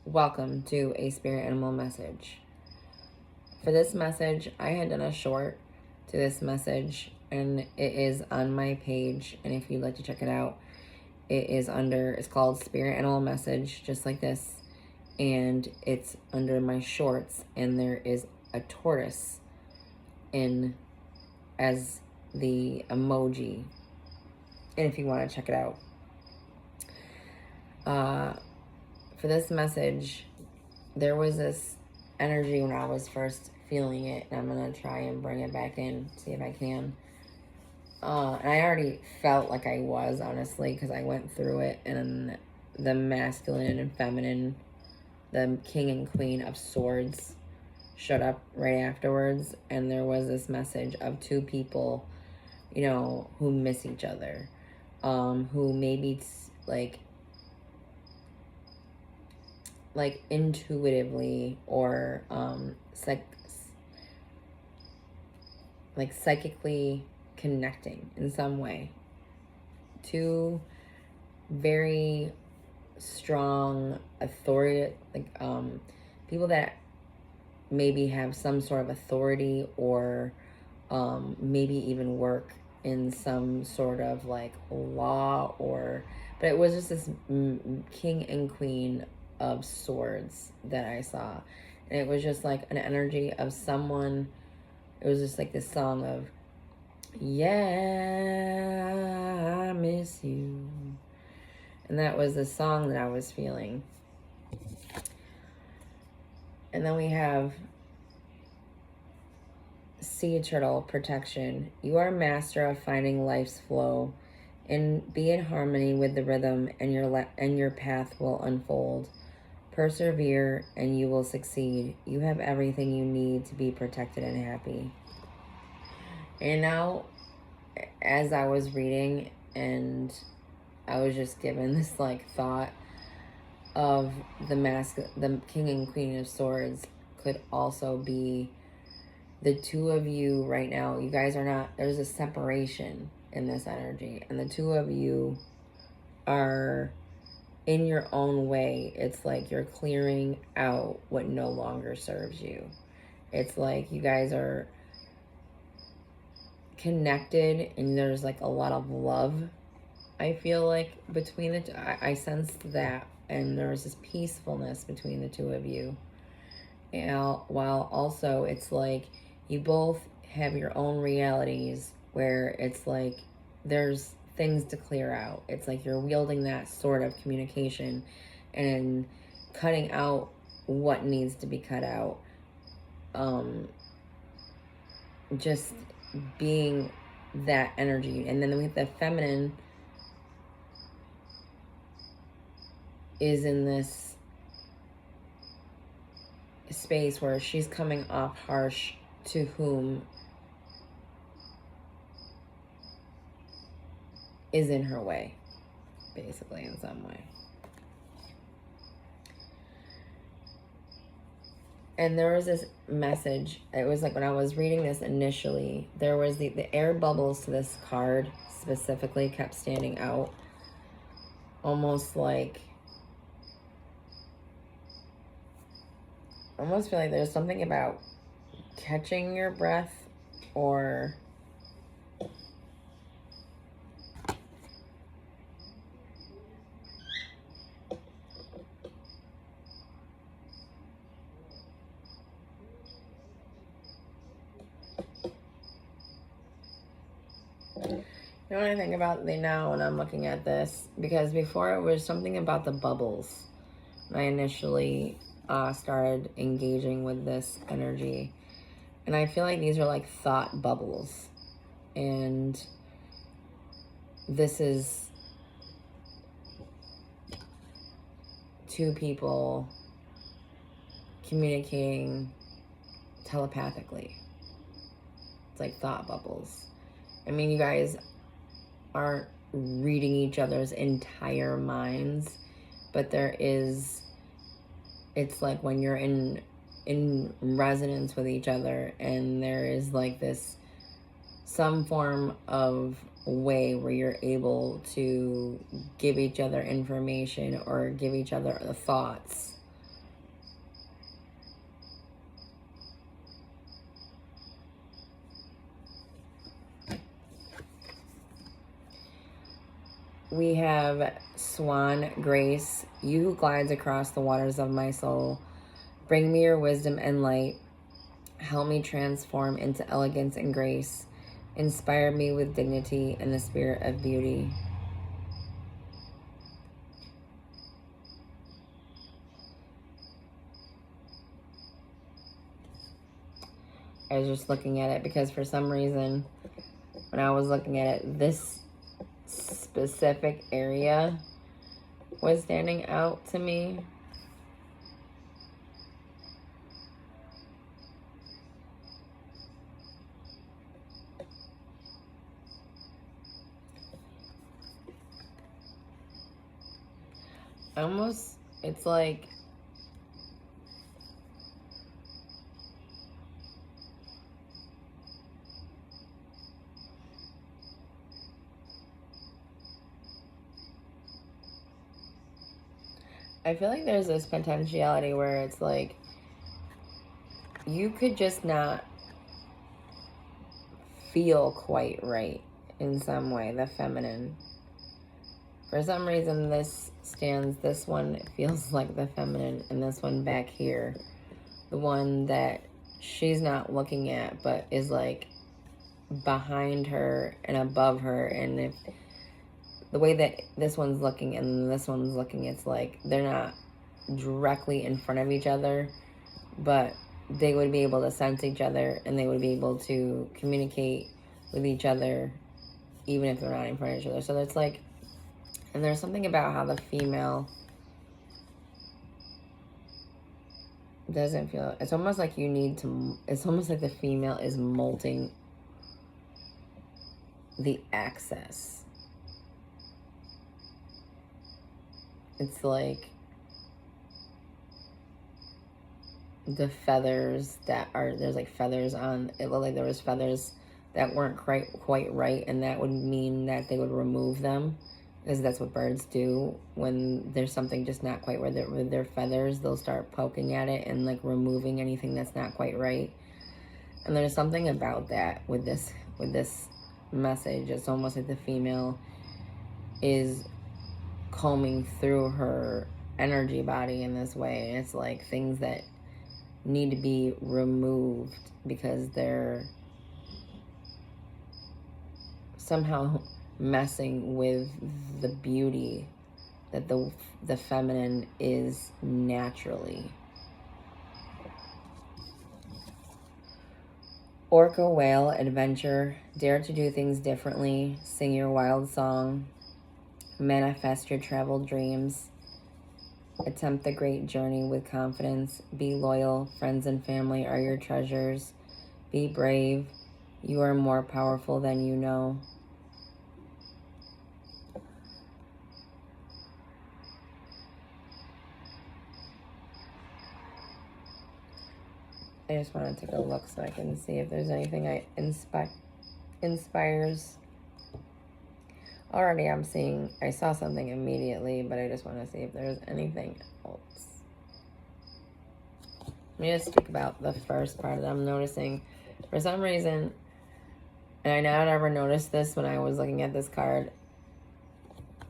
Welcome to a spirit animal message. For this message, I had done a short to this message, and it is on my page. And if you'd like to check it out, it's called Spirit Animal Message, just like this. And it's under my shorts, and there is a tortoise in as the emoji. And if you want to check it out. For this message, there was this energy when I was first feeling it, and I'm going to try and bring it back in, see if I can. And I already felt like I was, honestly, because I went through it, and the masculine and feminine, the king and queen of swords showed up right afterwards, and there was this message of two people, who miss each other, who maybe like intuitively or psychically connecting in some way. Two very strong authority, people that maybe have some sort of authority or maybe even work in some sort of law, but it was just this king and queen of swords that I saw, and it was just like an energy of someone. It was just like this song of, yeah, I miss you, and that was the song that I was feeling. And then we have sea turtle protection. You are a master of finding life's flow, and be in harmony with the rhythm, and your path will unfold. Persevere and you will succeed. You have everything you need to be protected and happy. And now, as I was reading, and I was just given this thought of the king and queen of swords could also be the two of you right now. You guys are not, there's a separation in this energy, and the two of you are in your own way. It's like you're clearing out what no longer serves you. It's like you guys are connected, and there's a lot of love, I feel like, between the two. I sensed that, and there's this peacefulness between the two of you. And while also it's like you both have your own realities where it's like there's things to clear out. It's like you're wielding that sort of communication and cutting out what needs to be cut out. Just being that energy. And then with the feminine is in this space where she's coming off harsh to whom is in her way, basically, in some way. And there was this message. It was like when I was reading this initially, there was the air bubbles to this card specifically kept standing out. Almost feel like there's something about catching your breath, or you know what I think about now when I'm looking at this? Because before it was something about the bubbles. When I initially started engaging with this energy. And I feel like these are like thought bubbles. And this is two people communicating telepathically. It's like thought bubbles. I mean, you guys aren't reading each other's entire minds, but it's like when you're in resonance with each other, and there is like this some form of way where you're able to give each other information or give each other the thoughts we have Swan Grace, you who glides across the waters of my soul. Bring me your wisdom and light. Help me transform into elegance and grace. Inspire me with dignity and the spirit of beauty. I was just looking at it because for some reason, when I was looking at it, this specific area was standing out to me. Almost, it's like I feel like there's this potentiality where it's like you could just not feel quite right in some way, the feminine. For some reason, this one feels like the feminine, and this one back here, the one that she's not looking at, but is like behind her and above her. And if the way that this one's looking and this one's looking, it's like they're not directly in front of each other, but they would be able to sense each other and they would be able to communicate with each other even if they're not in front of each other. So it's like, and there's something about how the female doesn't feel, it's almost like you need to, it's almost like the female is molting the access. It's like the feathers that are, there's like feathers on, it looked like there was feathers that weren't quite right, and that would mean that they would remove them, because that's what birds do. When there's something just not quite right with their feathers, they'll start poking at it and like removing anything that's not quite right. And there's something about that with this message. It's almost like the female is combing through her energy body in this way, and it's like things that need to be removed because they're somehow messing with the beauty that the feminine is naturally. Orca, whale, adventure, dare to do things differently, sing your wild song, manifest your traveled dreams, attempt the great journey with confidence, be loyal, friends and family are your treasures, be brave, you are more powerful than you know. I just want to take a look so I can see if there's anything I inspires. Already I'm seeing, I saw something immediately, but I just want to see if there's anything else. Let me just speak about the first part that I'm noticing. For some reason, and I never noticed this when I was looking at this card,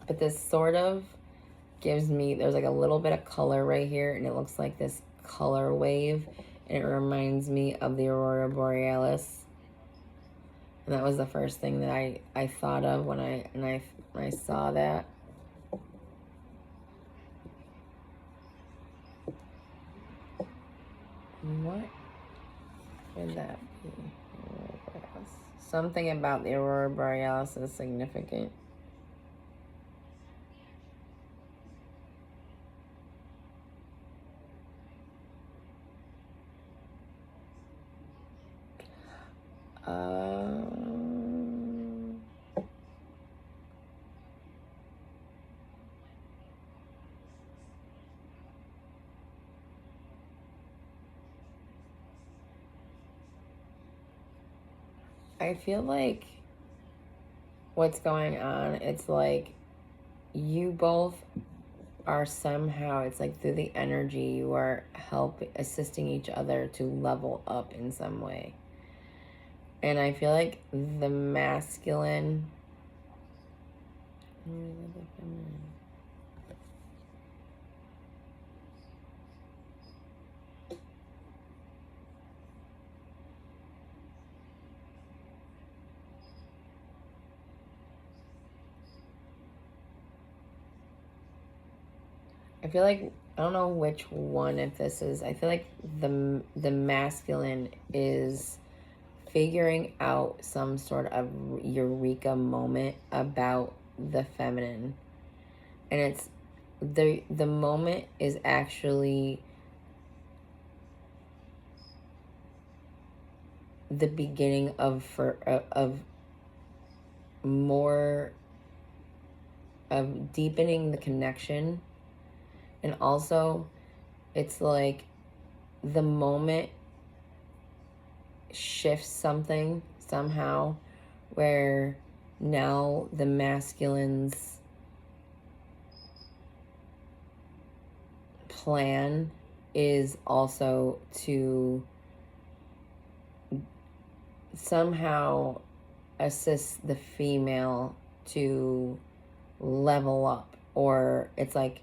but this sort of gives me, there's like a little bit of color right here, and it looks like this color wave. It reminds me of the Aurora Borealis. And that was the first thing that I thought of when I saw that. What could that be? Something about the Aurora Borealis is significant. I feel like what's going on, it's like you both are somehow, it's like through the energy, you are assisting each other to level up in some way. And I feel like the masculine I feel like, I don't know which one, if this is, I feel like the masculine is figuring out some sort of eureka moment about the feminine. And it's the moment is actually the beginning of more of deepening the connection. And also it's like the moment shifts something somehow, where now the masculine's plan is also to somehow assist the female to level up. Or it's like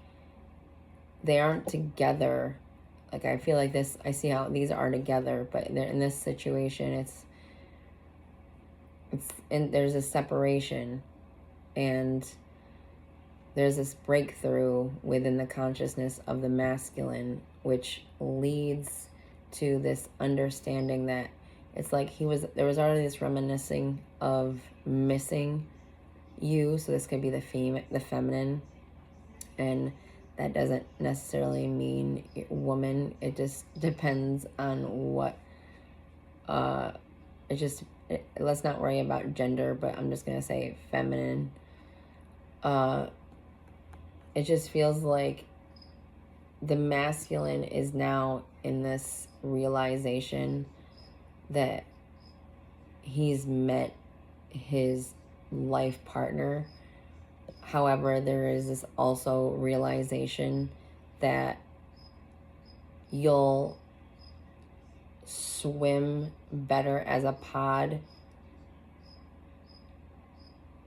they aren't together. Like, I feel like this, I see how these are together, but they're in this situation, it's and there's a separation, and there's this breakthrough within the consciousness of the masculine, which leads to this understanding that it's like there was already this reminiscing of missing you. So this could be the feminine, and that doesn't necessarily mean woman. It just depends on what, let's not worry about gender, but I'm just going to say feminine. It just feels like the masculine is now in this realization that he's met his life partner. However, there is this also realization that you'll swim better as a pod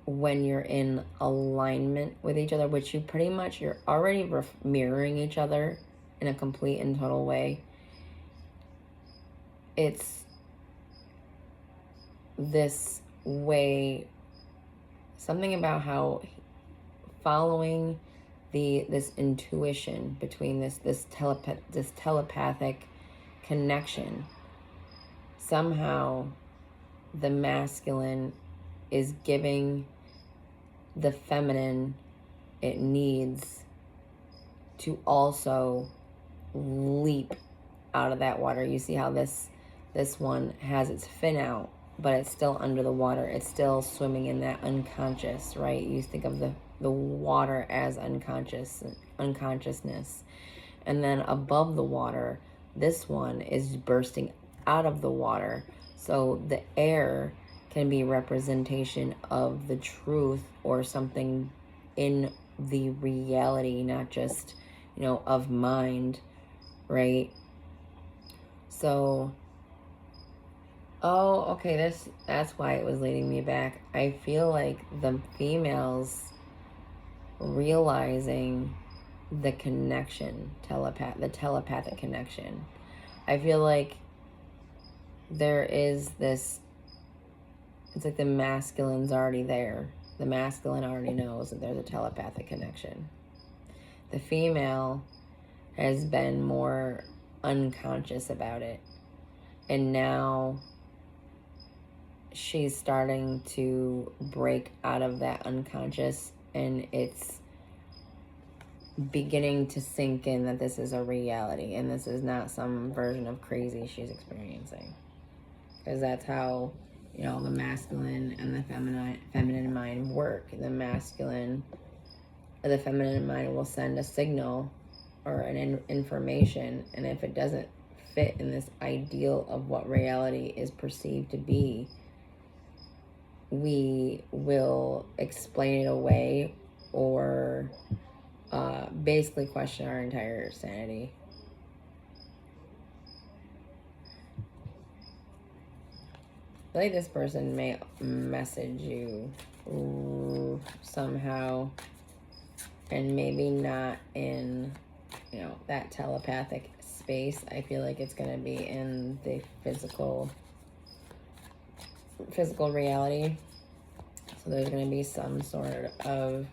when you're in alignment with each other, which you're already mirroring each other in a complete and total way. It's this way, something about how following this intuition between this telepathic connection, somehow the masculine is giving the feminine it needs to also leap out of that water. You see how this one has its fin out, but it's still under the water. It's still swimming in that unconscious, right? You think of the water as unconsciousness. And then above the water, this one is bursting out of the water. So the air can be representation of the truth or something in the reality, not just, of mind, right? So, oh, okay, that's why it was leading me back. I feel like the females realizing the connection, the telepathic connection. I feel like there is this, it's like the masculine's already there. The masculine already knows that there's a telepathic connection. The female has been more unconscious about it. And now she's starting to break out of that unconscious, and it's beginning to sink in that this is a reality and this is not some version of crazy she's experiencing. Because that's how, the masculine and the feminine mind work. The feminine mind will send a signal or an information, and if it doesn't fit in this ideal of what reality is perceived to be, we will explain it away or basically question our entire sanity. I feel like this person may message you somehow, and maybe not in, that telepathic space. I feel like it's going to be in the physical reality. So there's going to be some sort of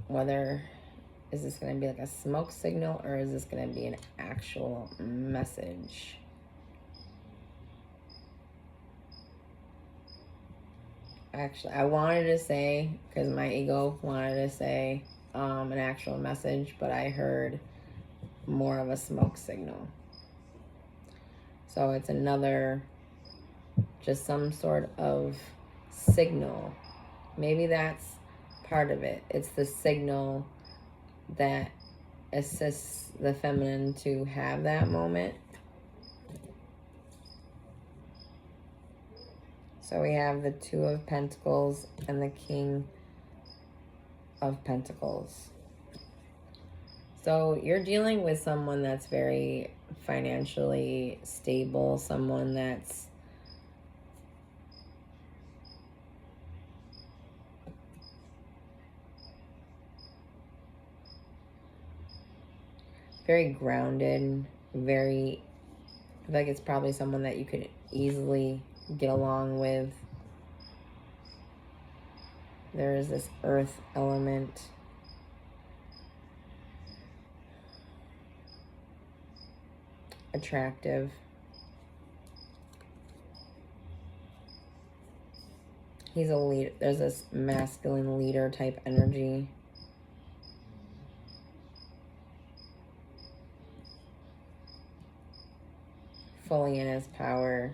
whether is this going to be like a smoke signal, or is this going to be an actual message? Actually, I wanted to say, because my ego wanted to say an actual message, but I heard more of a smoke signal. So it's another, just some sort of signal. Maybe that's part of it. It's the signal that assists the feminine to have that moment. So we have the Two of Pentacles and the King of Pentacles. So you're dealing with someone that's very financially stable, someone that's very grounded, I feel like it's probably someone that you could easily get along with. There is this earth element. Attractive. He's a leader. There's this masculine leader type energy. Fully in his power.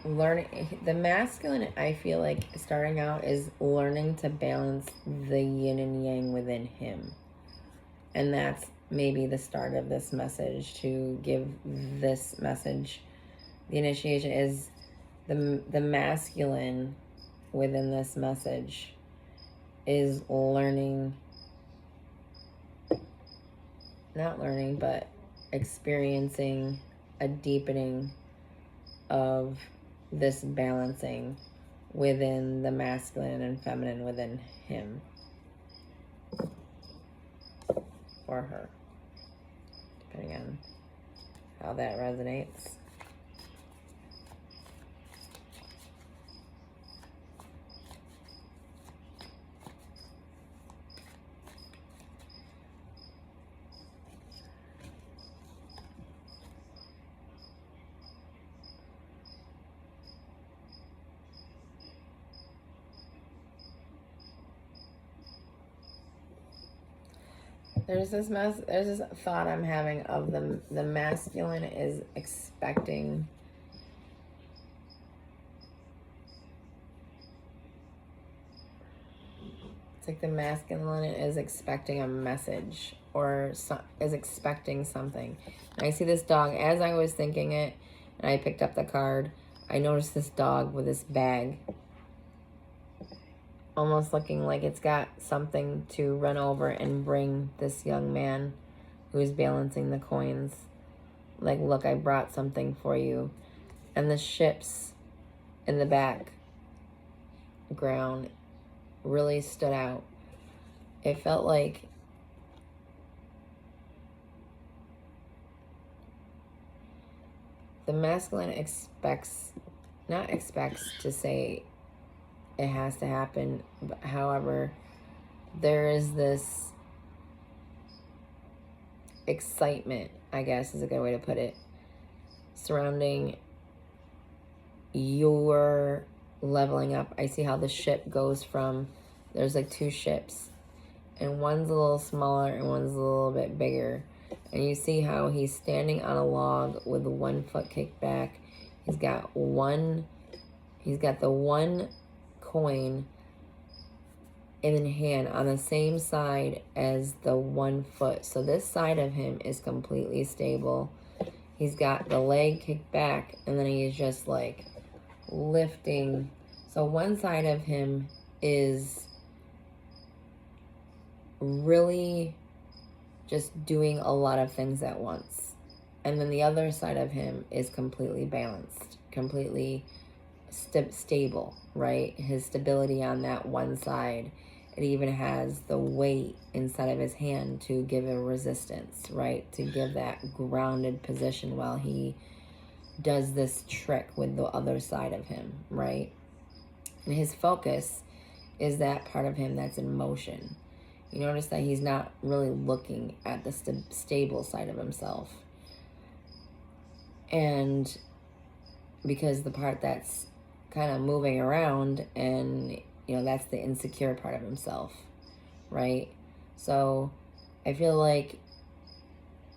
Learning, the masculine, I feel like starting out is learning to balance the yin and yang within him. And that's maybe the start of this message, to give this message. The initiation is the masculine within this message is learning, not learning, but experiencing a deepening of this balancing within the masculine and feminine within him or her, depending on how that resonates. There's this thought I'm having of the masculine is expecting it's like the masculine is expecting a message or is expecting something. And I see this dog. As I was thinking it and I picked up the card, I noticed this dog with this bag, almost looking like it's got something to run over and bring this young man who's balancing the coins. Like, look, I brought something for you. And the ships in the background really stood out. It felt like the masculine not expects to say it has to happen. But however, there is this excitement, I guess is a good way to put it, surrounding your leveling up. I see how the ship goes from, there's like two ships, and one's a little smaller and one's a little bit bigger. And you see how he's standing on a log with 1 foot kicked back. He's got the one coin in hand on the same side as the 1 foot. So this side of him is completely stable. He's got the leg kicked back, and then he's just like lifting So one side of him is really just doing a lot of things at once. And then the other side of him is completely balanced, completely stable, right? His stability on that one side. It even has the weight inside of his hand to give a resistance, right? To give that grounded position while he does this trick with the other side of him, right? And his focus is that part of him that's in motion. You notice that he's not really looking at the stable side of himself. And because the part that's kind of moving around, and that's the insecure part of himself, right? So I feel like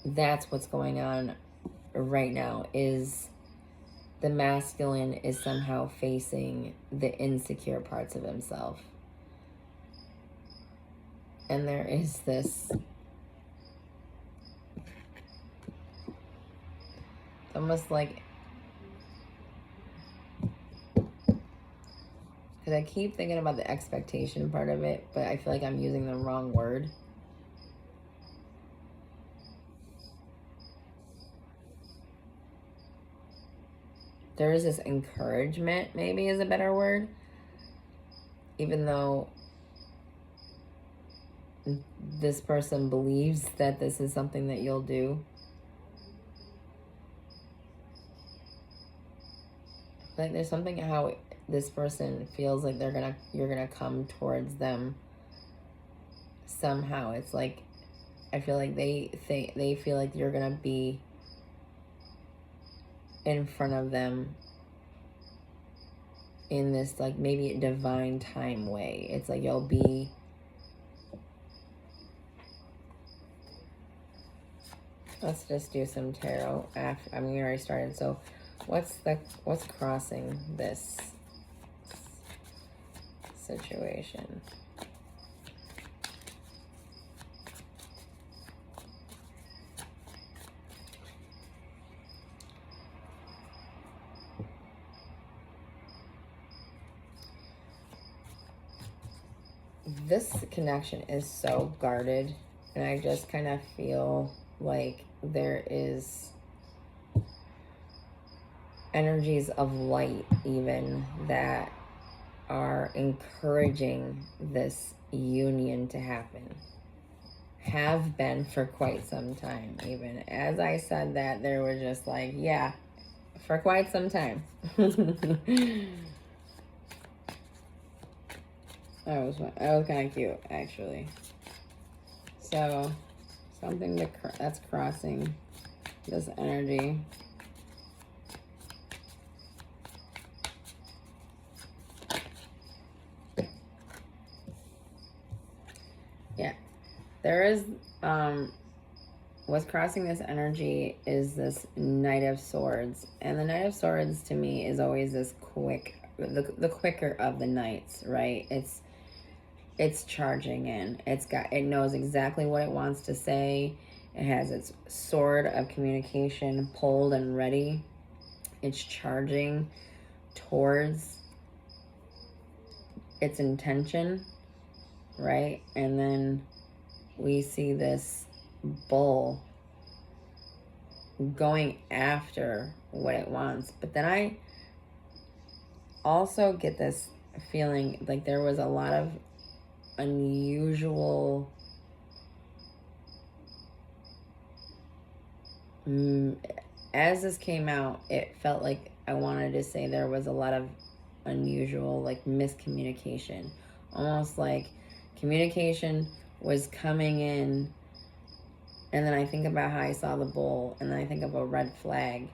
that's what's going on right now, is the masculine is somehow facing the insecure parts of himself. And there is this almost like, because I keep thinking about the expectation part of it, but I feel like I'm using the wrong word. There is this encouragement, maybe is a better word, even though this person believes that this is something that you'll do. Like there's something how this person feels like you're gonna come towards them somehow. It's like, I feel like they feel like you're gonna be in front of them in this like maybe a divine time way. It's like you'll be let's just do some tarot after. I mean, we already started. So what's crossing this situation? This connection is so guarded, and I just kind of feel like there is energies of light even that are encouraging this union to happen. Have been for quite some time. Even as I said that, there was just like, yeah, for quite some time. That was kind of cute, actually. So something that's crossing this energy. Yeah, there is what's crossing this energy is this Knight of Swords, and the Knight of Swords to me is always this the quicker of the knights, right? It's charging in. It knows exactly what it wants to say. It has its sword of communication pulled and ready. It's charging towards its intention, right? And then we see this bull going after what it wants. But then I also get this feeling like there was a lot of unusual as this came out, it felt like I wanted to say there was a lot of unusual like miscommunication, almost like communication was coming in, and then I think about how I saw the bull, and then I think of a red flag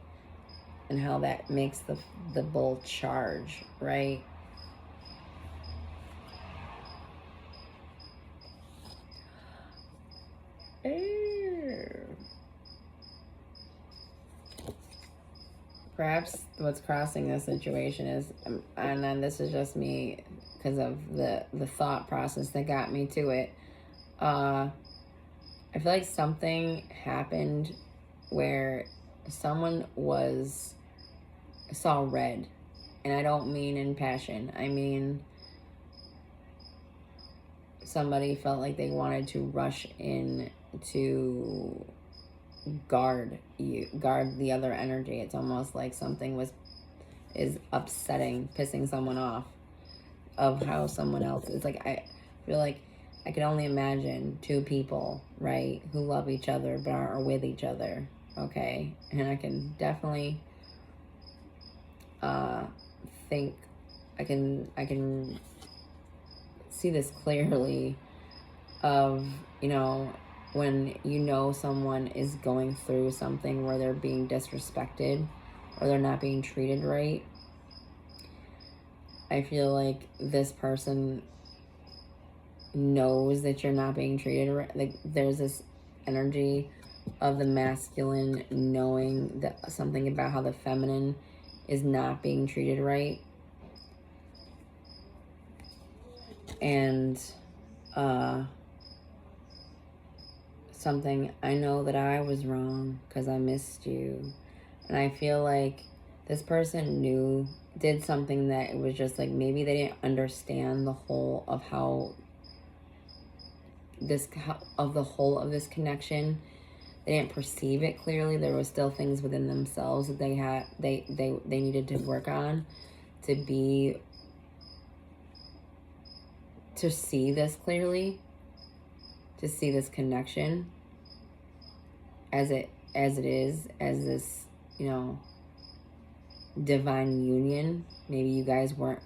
and how that makes the bull charge, right? Perhaps what's crossing this situation is, and then this is just me because of the thought process that got me to it. I feel like something happened where someone saw red, And I don't mean in passion. I mean somebody felt like they wanted to rush in to guard the other energy. It's almost like something is upsetting, pissing someone off of how someone else is. Like, I feel like I can only imagine two people, right, who love each other but aren't with each other, okay? And I can definitely think I can see this clearly of, you know, when you know someone is going through something where they're being disrespected or they're not being treated right. I feel like this person knows that you're not being treated right. Like, there's this energy of the masculine knowing that something about how the feminine is not being treated right. And something, I know that I was wrong because I missed you. And I feel like this person did something that it was just like, maybe they didn't understand the whole of the whole of this connection. They didn't perceive it clearly. There was still things within themselves that they needed to work on to see this clearly, to see this connection as this, you know, divine union. Maybe you guys weren't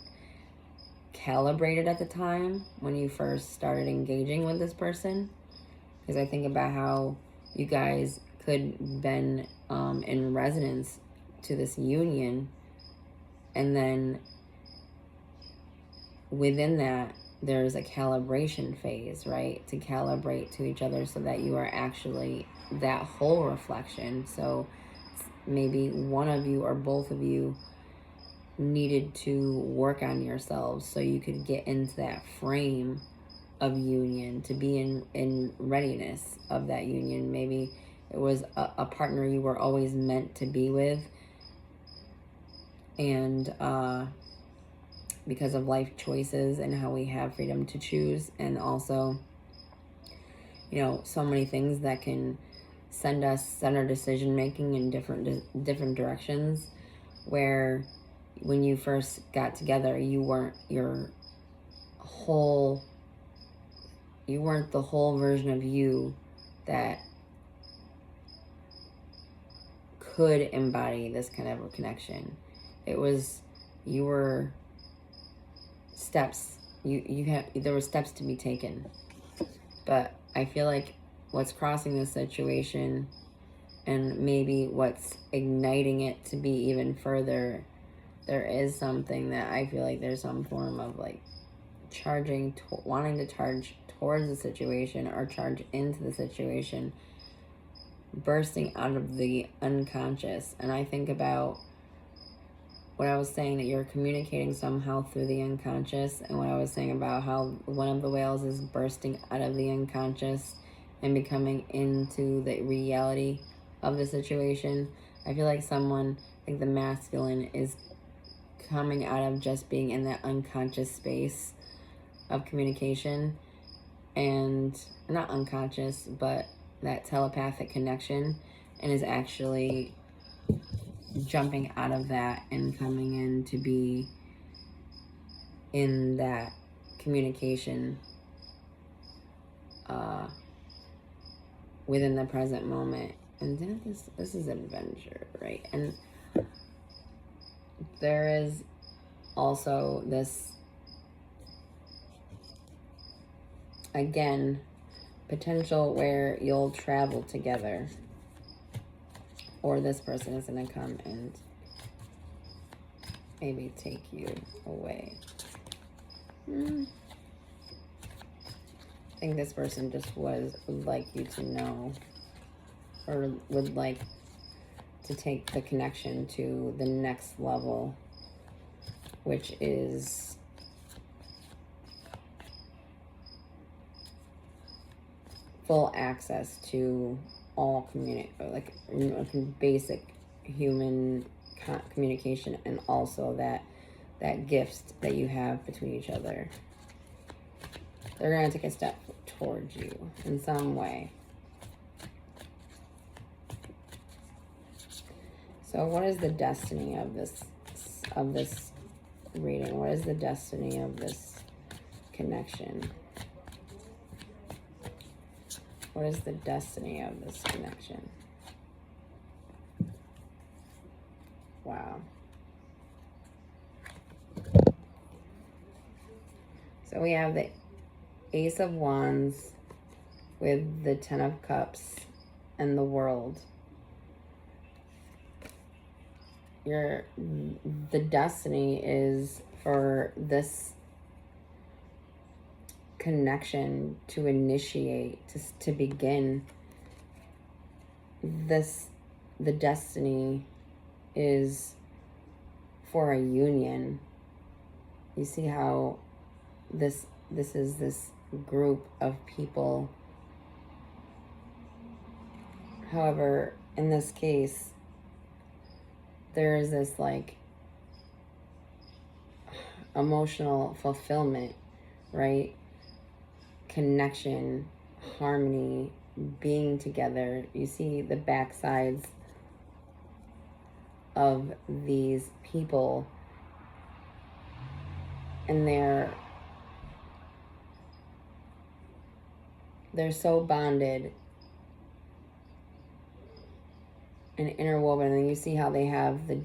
calibrated at the time when you first started engaging with this person, because I think about how you guys could been in resonance to this union, and then within that there's a calibration phase, right, to calibrate to each other so that you are actually that whole reflection. So maybe one of you or both of you needed to work on yourselves so you could get into that frame of union, to be in readiness of that union. Maybe it was a partner you were always meant to be with, and because of life choices and how we have freedom to choose, and also, you know, so many things that can send our decision making in different directions, where when you first got together, you weren't the whole version of you that could embody this kind of a connection. It was, you were steps, there were steps to be taken. But I feel like what's crossing this situation, and maybe what's igniting it to be even further, there is something that I feel like there's some form of like wanting to charge towards the situation or charge into the situation, bursting out of the unconscious. And I think about what I was saying, that you're communicating somehow through the unconscious, and what I was saying about how one of the whales is bursting out of the unconscious and becoming into the reality of the situation. I feel like the masculine is coming out of just being in that unconscious space of communication, and not unconscious, but that telepathic connection, and is actually jumping out of that and coming in to be in that communication within the present moment. And then this is adventure, right? And there is also this, again, potential where you'll travel together, or this person is going to come and maybe take you away. I think this person just would like you to know, or would like to take the connection to the next level, which is full access to all basic human communication, and also that that gift that you have between each other. They're going to take a step towards you in some way. So what is the destiny of this reading? What is the destiny of this connection? What is the destiny of this connection? Wow. So we have the Ace of Wands with the Ten of Cups and the World. The destiny is for this connection to initiate, to begin. The destiny is for a union. You see how this is this group of people. However, in this case, there is this like emotional fulfillment, right? Connection, harmony, being together. You see the backsides of these people, and they're so bonded and interwoven. And you see how they have the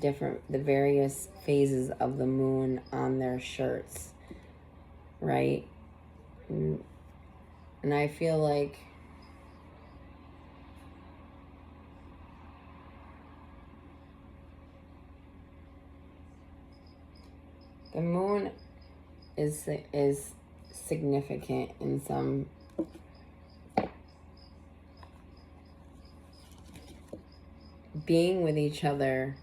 various phases of the moon on their shirts, right? And I feel like the moon is significant in some being with each other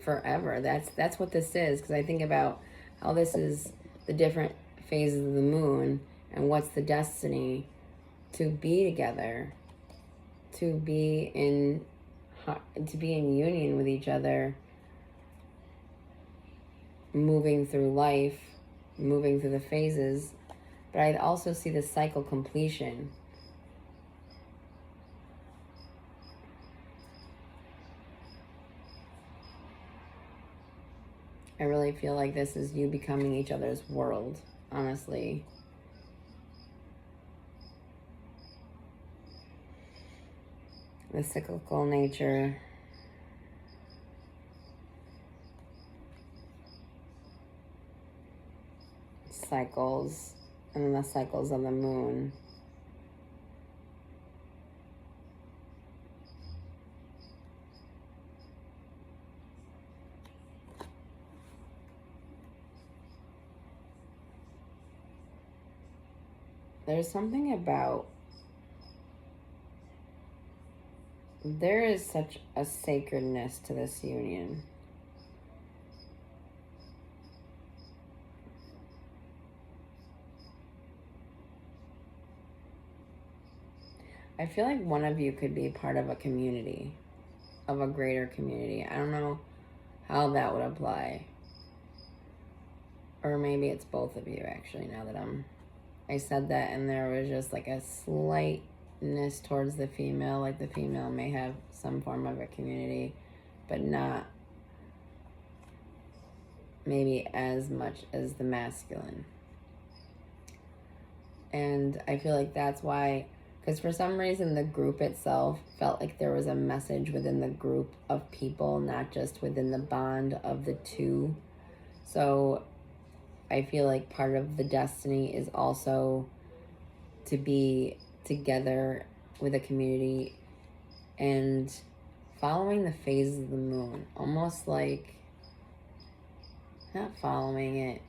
forever. That's what this is, because I think about how this is the different phases of the moon and what's the destiny to be together, to be in union with each other, moving through life, moving through the phases. But I also see the cycle completion. I really feel like this is you becoming each other's world, honestly. The cyclical nature. Cycles, and then the cycles of the moon. There's something about, there is such a sacredness to this union. I feel like one of you could be part of a community, of a greater community. I don't know how that would apply. Or maybe it's both of you, actually, now that I said that, and there was just like a slightness towards the female, like the female may have some form of a community, but not maybe as much as the masculine. And I feel like that's why, because for some reason the group itself felt like there was a message within the group of people, not just within the bond of the two. So I feel like part of the destiny is also to be together with a community and following the phases of the moon. Almost like, not following it.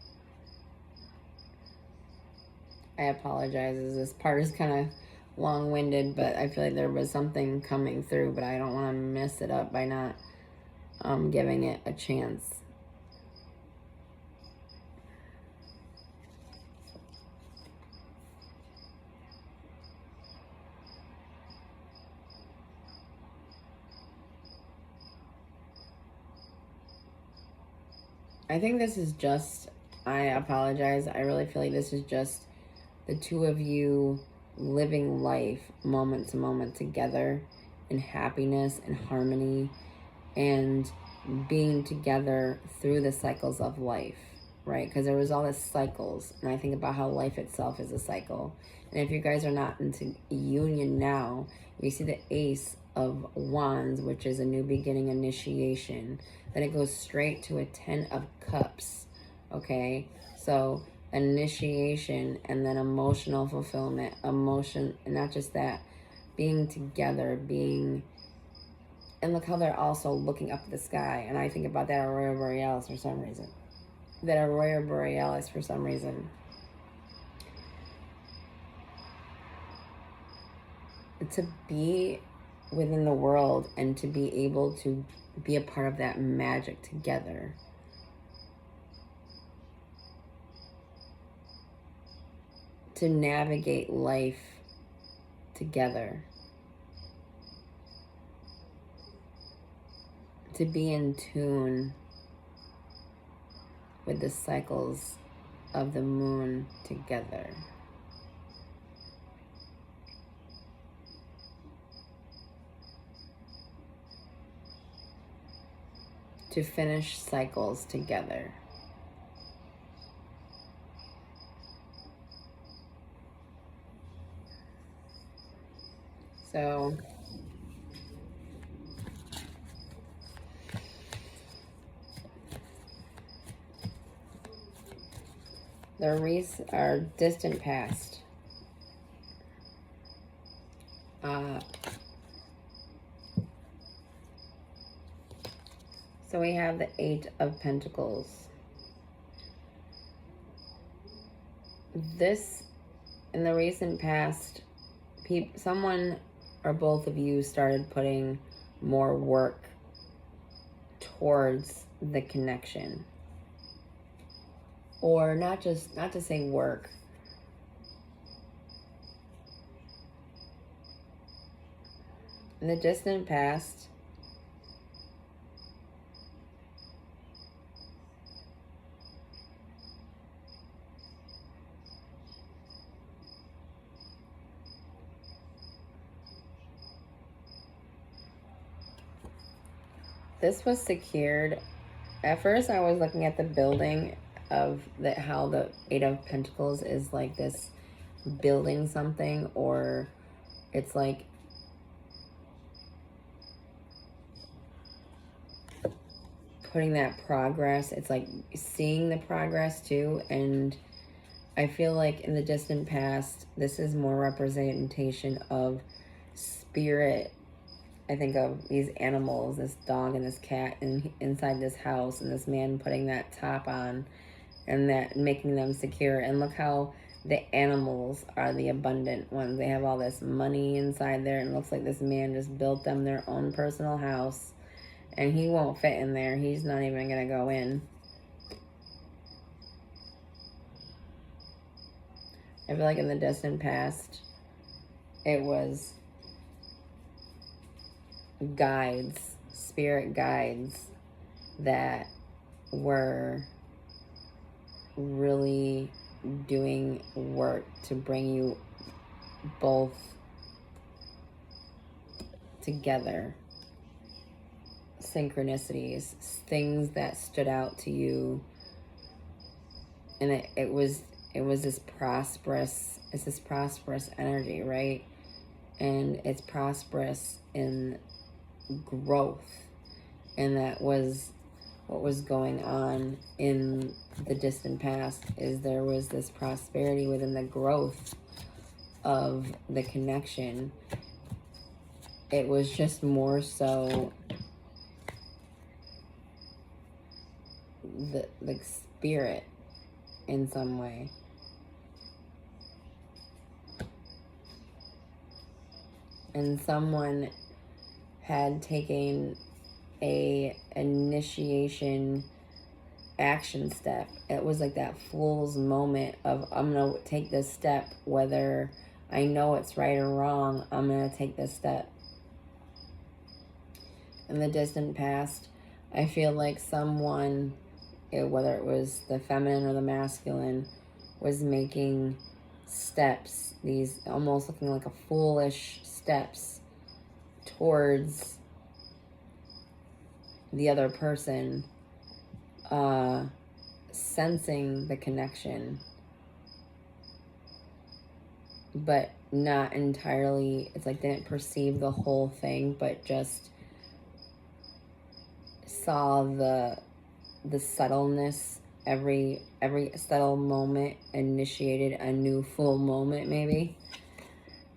I apologize as this part is kind of long-winded, but I feel like there was something coming through, but I don't want to mess it up by not giving it a chance. I think this is just I apologize. I really feel like this is just the two of you living life moment to moment together in happiness and harmony and being together through the cycles of life, right? Because there was all this cycles, and I think about how life itself is a cycle. And if you guys are not into union now, you see the Ace of Wands, which is a new beginning, initiation. Then it goes straight to a 10 of Cups, okay? So initiation and then emotional fulfillment, emotion, and not just that, being together, being, and look how they're also looking up at the sky. And I think about that Aurora Borealis for some reason. That Aurora Borealis for some reason. To be within the world and to be able to be a part of that magic together. To navigate life together. To be in tune with the cycles of the moon together. To finish cycles together. So our distant past. So we have the 8 of Pentacles. This, in the recent past, someone or both of you started putting more work towards the connection. Or not to say work. In the distant past, this was secured. At first I was looking at the building of how the 8 of Pentacles is like this building something, or it's like putting that progress. It's like seeing the progress too. And I feel like in the distant past, this is more representation of spirit. I think of these animals, this dog and this cat inside this house, and this man putting that top on and that making them secure. And look how the animals are the abundant ones. They have all this money inside there, and it looks like this man just built them their own personal house, and he won't fit in there. He's not even gonna go in. I feel like in the distant past, it was guides, spirit guides that were really doing work to bring you both together. Synchronicities, things that stood out to you, and it was this prosperous, it's this prosperous energy, right? And it's prosperous in growth, and that was what was going on in the distant past. Is there was this prosperity within the growth of the connection. It was just more so the like spirit in some way. And someone had taken a initiation action step. It was like that fool's moment of, I'm gonna take this step, whether I know it's right or wrong, I'm gonna take this step. In the distant past, I feel like someone whether it was the feminine or the masculine, was making steps, these almost looking like a foolish steps towards the other person, sensing the connection, but not entirely, it's like they didn't perceive the whole thing, but just saw the subtleness. Every subtle moment initiated a new full moment, maybe.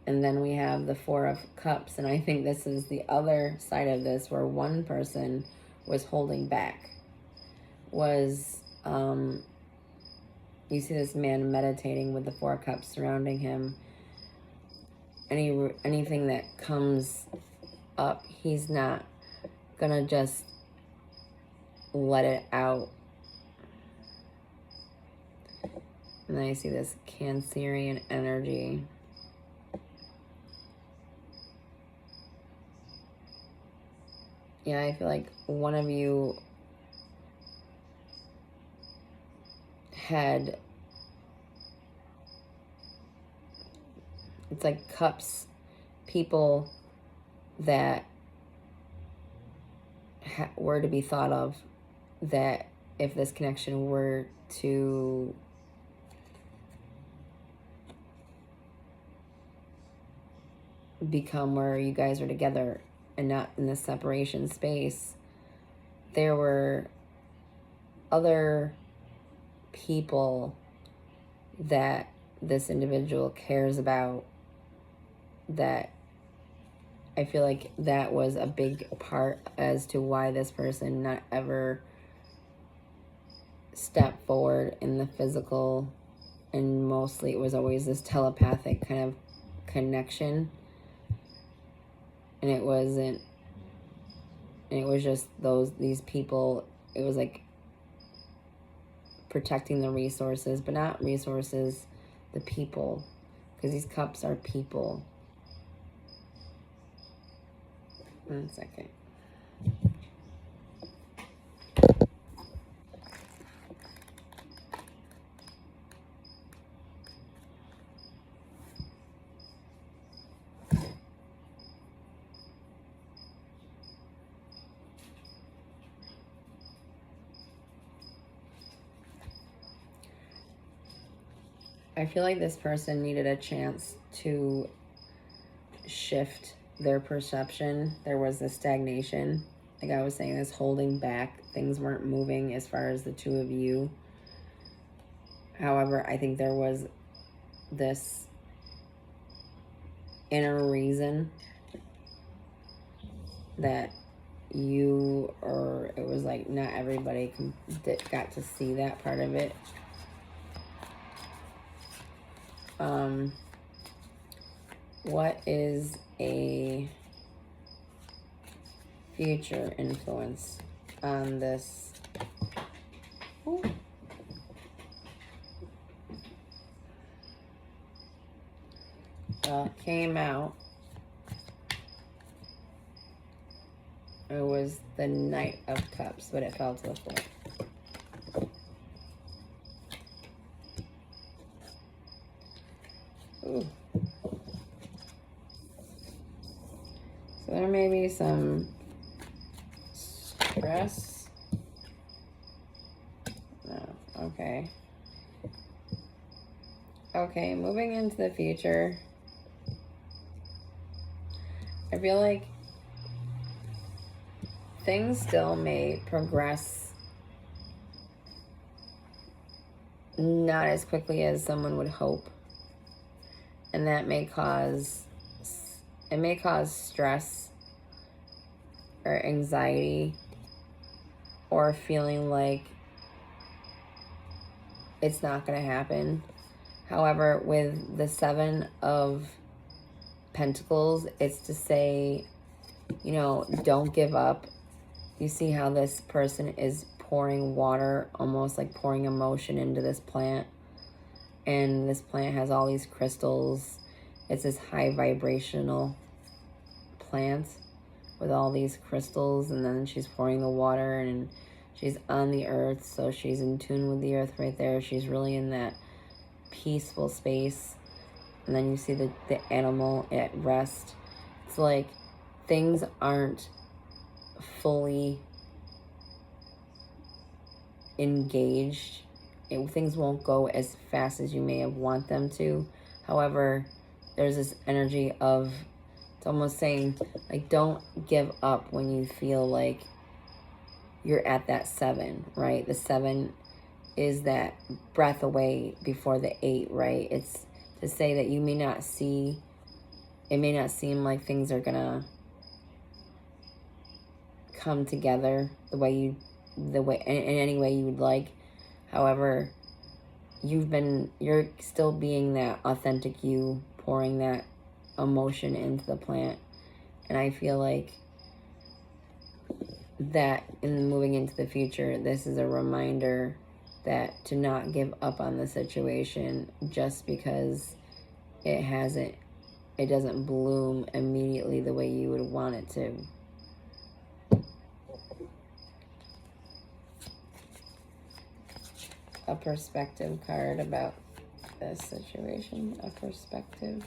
And then we have the Four of Cups, and I think this is the other side of this, where one person was holding back. Was you see this man meditating with the Four of Cups surrounding him. Anything that comes up, he's not gonna just let it out. And then I see this Cancerian energy. Yeah, I feel like one of you had, it's like cups, people that were to be thought of, that if this connection were to become where you guys are together and not in the separation space, there were other people that this individual cares about, that I feel like that was a big part as to why this person not ever stepped forward in the physical, and mostly it was always this telepathic kind of connection. And it wasn't, and it was just these people, it was like protecting the resources, but not resources, the people, because these cups are people. 1 second. I feel like this person needed a chance to shift their perception. There was this stagnation. Like I was saying, this holding back. Things weren't moving as far as the two of you. However, I think there was this inner reason that you, or it was like not everybody got to see that part of it. What is a future influence on this? Ooh. Came out. It was the Knight of Cups, but it fell to the floor. Ooh. So there may be some stress. No, okay. Okay, moving into the future. I feel like things still may progress not as quickly as someone would hope. And that may cause stress or anxiety, or feeling like it's not going to happen. However, with the Seven of Pentacles, it's to say, you know, don't give up. You see how this person is pouring water, almost like pouring emotion into this plant. And this plant has all these crystals. It's this high vibrational plant with all these crystals. And then she's pouring the water and She's on the earth, so she's in tune with the earth right there. She's really in that peaceful space. And then you see the animal at rest. It's like things aren't fully engaged. Things won't go as fast as you may have want them to. However, there's this energy of, it's almost saying, like, don't give up when you feel like you're at that 7, right? The 7 is that breath away before the 8, right? It's to say that you may not see, it may not seem like things are gonna come together the way in any way you would like. However, you're still being that authentic you, pouring that emotion into the plant. And I feel like that in moving into the future, this is a reminder that to not give up on the situation just because it doesn't bloom immediately the way you would want it to. A perspective card about this situation. A perspective.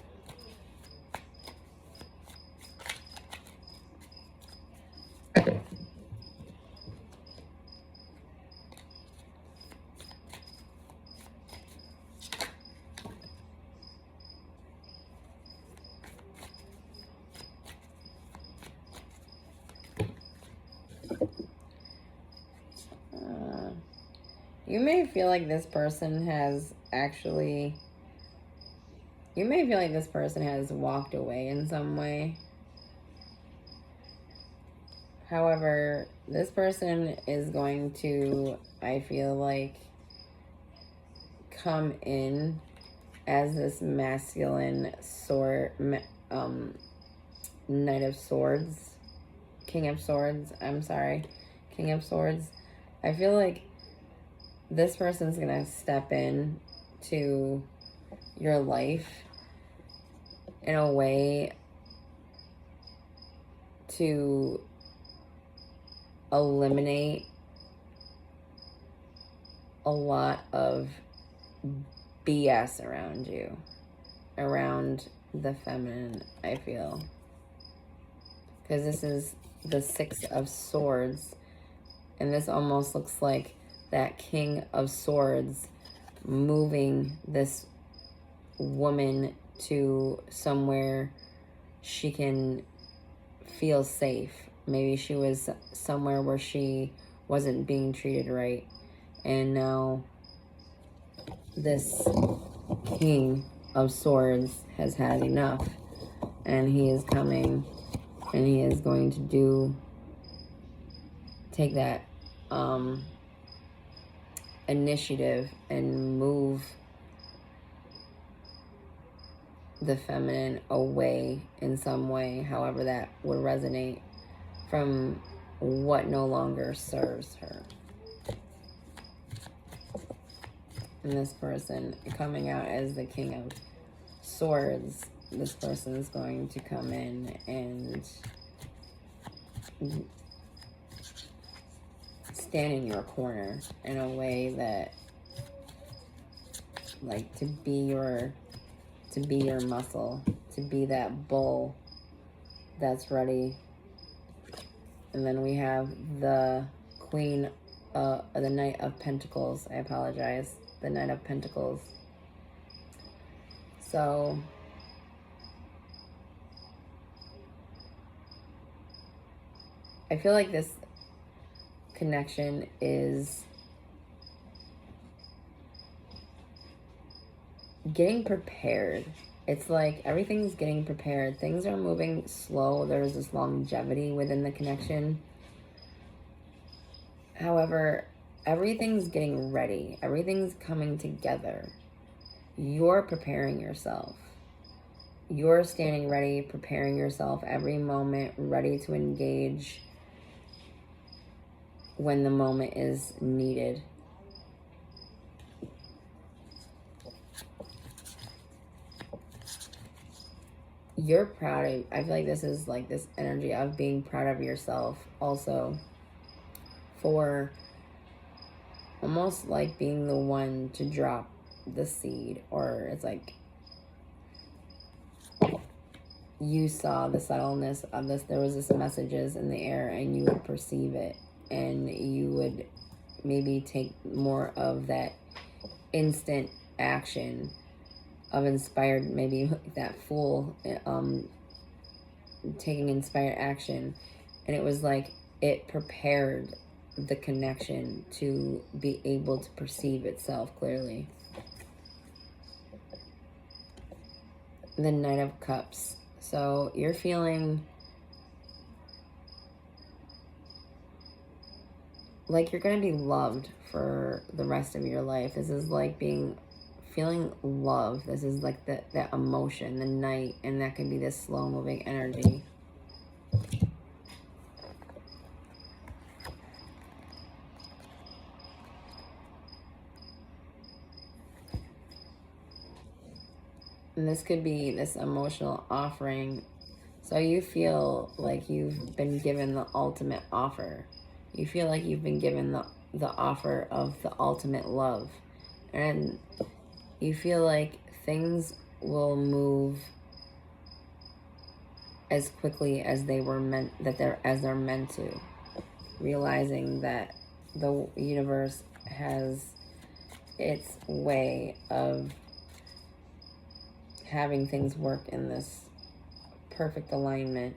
You may feel like this person has walked away in some way. However, this person is going to, I feel like, come in as this masculine Knight of Swords. King of Swords. I feel like this person's gonna step in to your life in a way to eliminate a lot of BS around you, around the feminine, I feel. Because this is the 6 of Swords, and this almost looks like that King of Swords moving this woman to somewhere she can feel safe. Maybe she was somewhere where she wasn't being treated right, and now this King of Swords has had enough, and he is coming, and he is going to take that initiative and move the feminine away in some way, however that would resonate, from what no longer serves her. And this person coming out as the King of Swords, this person is going to come in and stand in your corner in a way that, like, to be your muscle, to be that bull that's ready. And then we have the the Knight of Pentacles. I apologize. The Knight of Pentacles. So I feel like this connection is getting prepared. It's like everything's getting prepared. Things are moving slow. There's this longevity within the connection. However, everything's getting ready. Everything's coming together. You're preparing yourself. You're standing ready, preparing yourself every moment, ready to engage when the moment is needed. You're proud of, I feel like this is like this energy of being proud of yourself also for almost like being the one to drop the seed, or it's like you saw the subtleness of this. There was this messages in the air and you would perceive it, and you would maybe take more of that instant action of inspired, maybe that fool taking inspired action. And it was like it prepared the connection to be able to perceive itself clearly. The Knight of Cups. So you're feeling like you're going to be loved for the rest of your life. This is like feeling love. This is like that emotion, the knight, and that can be this slow moving energy. And this could be this emotional offering. So you feel like you've been given the ultimate offer. You feel like you've been given the offer of the ultimate love. And you feel like things will move as quickly as they're meant to. Realizing that the universe has its way of having things work in this perfect alignment.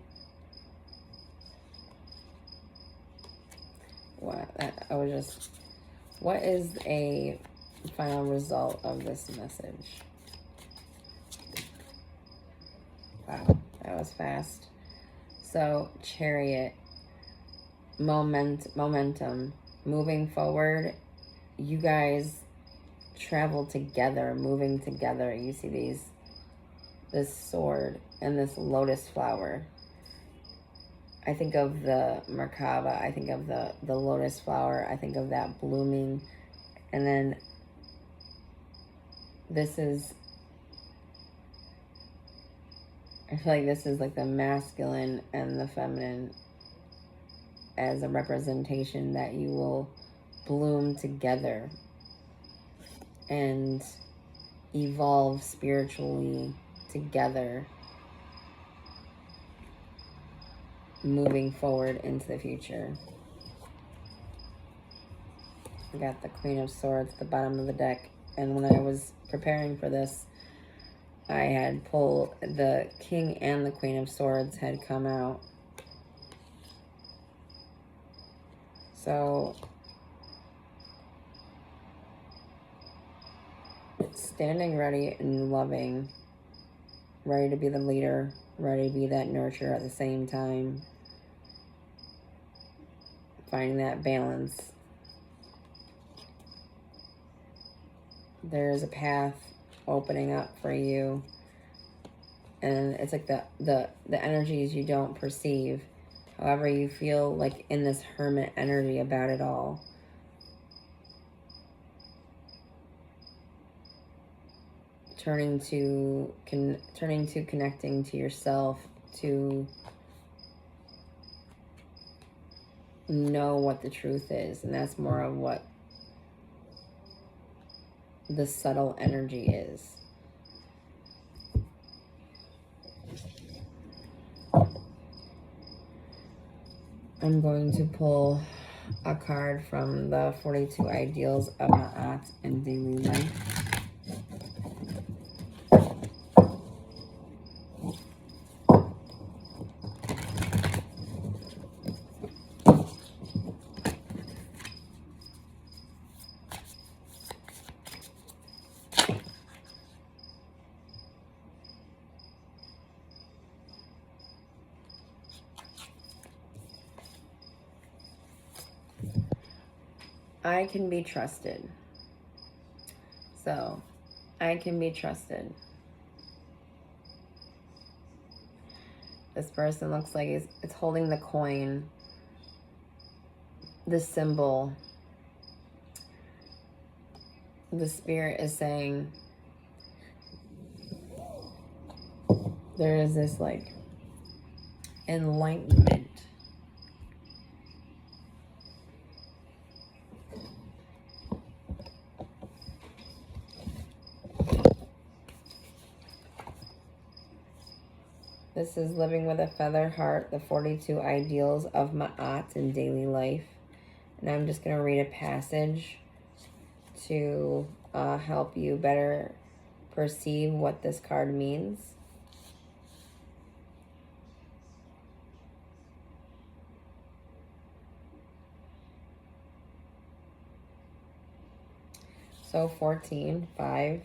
What is a final result of this message? Wow, that was fast. So, Chariot, momentum, moving forward. You guys travel together, moving together. You see this sword and this lotus flower. I think of the Merkaba, I think of the lotus flower, I think of that blooming. And then this is, I feel like this is like the masculine and the feminine as a representation that you will bloom together and evolve spiritually together, moving forward into the future. I got the Queen of Swords at the bottom of the deck, and when I was preparing for this, I had pulled the King and the Queen of Swords had come out. So standing ready and loving, ready to be the leader, ready to be that nurturer at the same time. Finding that balance. There's a path opening up for you. And it's like the energies you don't perceive. However, you feel like in this hermit energy about it all. Turning to connecting to yourself, to know what the truth is. And that's more of what the subtle energy is. I'm going to pull a card from the 42 Ideals of Ma'at in Daily Life. I can be trusted. So, I can be trusted. This person looks like it's holding the coin, the symbol. The spirit is saying there is this like enlightenment. This is Living with a Feather Heart, the 42 Ideals of Ma'at in Daily Life. And I'm just going to read a passage to help you better perceive what this card means. So 14:5.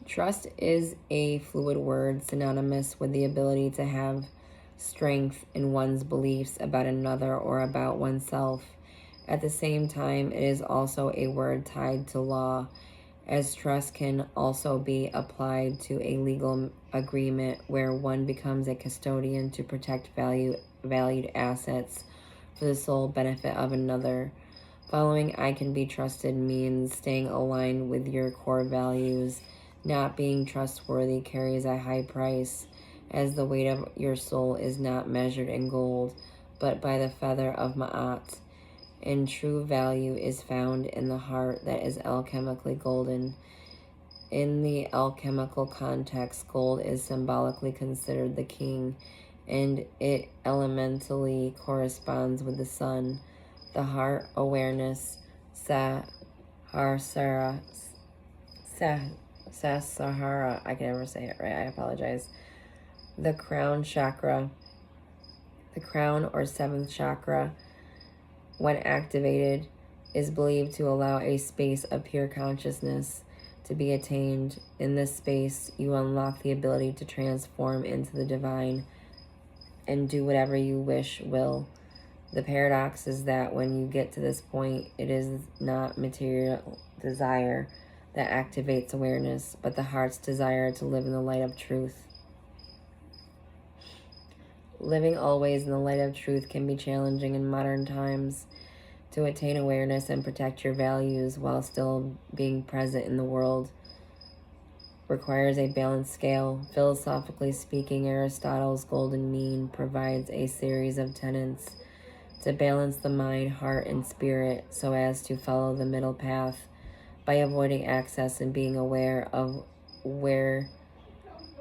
Trust is a fluid word synonymous with the ability to have strength in one's beliefs about another or about oneself. At the same time, it is also a word tied to law, as trust can also be applied to a legal agreement where one becomes a custodian to protect valued assets for the sole benefit of another. Following I can be trusted means staying aligned with your core values. Not being trustworthy carries a high price, as the weight of your soul is not measured in gold, but by the feather of Ma'at. And true value is found in the heart that is alchemically golden. In the alchemical context, gold is symbolically considered the king, and it elementally corresponds with the sun. The heart awareness, Sahasrara, I can never say it right, I apologize. The crown chakra, the crown or seventh chakra, when activated, is believed to allow a space of pure consciousness to be attained. In this space, you unlock the ability to transform into the divine and do whatever you will. The paradox is that when you get to this point, it is not material desire that activates awareness, but the heart's desire to live in the light of truth. Living always in the light of truth can be challenging in modern times. To attain awareness and protect your values while still being present in the world requires a balanced scale. Philosophically speaking, Aristotle's golden mean provides a series of tenets to balance the mind, heart, and spirit so as to follow the middle path by avoiding excess and being aware of where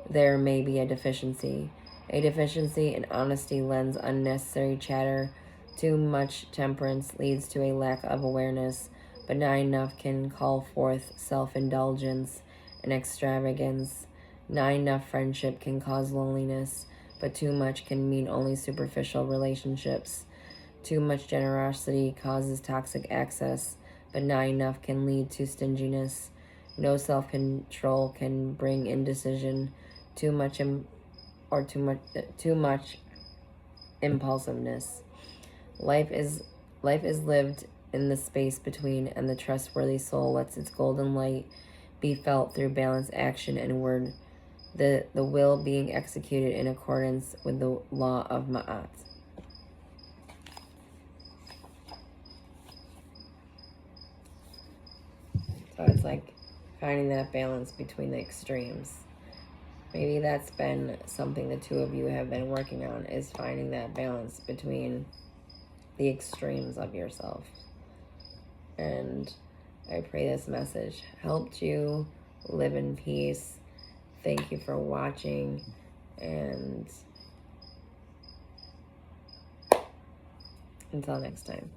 there may be a deficiency. A deficiency in honesty lends unnecessary chatter. Too much temperance leads to a lack of awareness, but not enough can call forth self-indulgence and extravagance. Not enough friendship can cause loneliness, but too much can mean only superficial relationships. Too much generosity causes toxic excess, but not enough can lead to stinginess. No self-control can bring indecision. Too much impulsiveness. Life is lived in the space between, and the trustworthy soul lets its golden light be felt through balanced action and word, the will being executed in accordance with the law of Ma'at. So it's like finding that balance between the extremes. Maybe that's been something the two of you have been working on, is finding that balance between the extremes of yourself. And I pray this message helped you live in peace. Thank you for watching, and until next time.